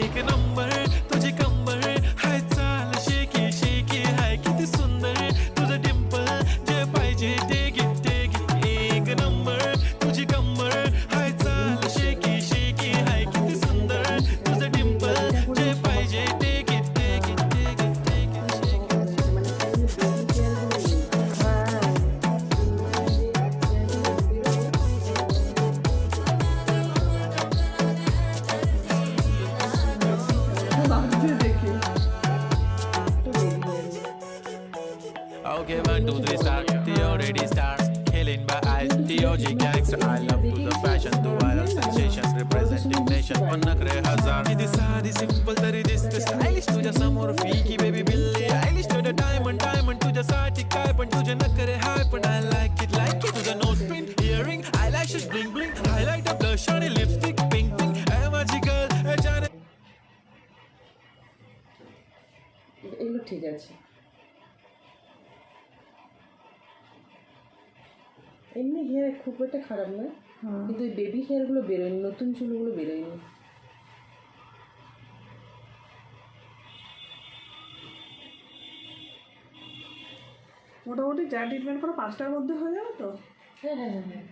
एक नंबर तुझी कंबर हाय चाल शेकी शेकी हाय किती सुंदर तुझं डिंपल जे पाहिजे ते घे एक नंबर तुझी कंबर हाय चाल शेकी शेकी हाय किती सुंदर तुझं डिंपल जे पाहिजे ते घे Okay, 1, 2, 3, start. The already start. Killing by eyes. TOG gangster. I love to the fashion. To viral sensation. Representing nation. पण नखरे हजार. किती साधी simple तरी दिसते stylish. तुझ्या समोर फिकी baby बिल्ली आयलिश. तुझं diamond diamond तुझ्यासाठी काय पण तुझे नखरे हाय पण I like it तुझं nose pin earring eyelashes bling bling highlighter blush आणि lipstick pink pink ए माझी girl ए जाने এগুলো ঠিক আছে। এমনি হেয়ার খুব একটা খারাপ নয়, কিন্তু ওই বেবি হেয়ারগুলো বেরোয়নি, নতুন চুলগুলো বেরোয়নি। মোটামুটি যা ট্রিটমেন্ট করো 5টার মধ্যে হয়ে যাবে তো। হ্যাঁ হ্যাঁ হ্যাঁ হ্যাঁ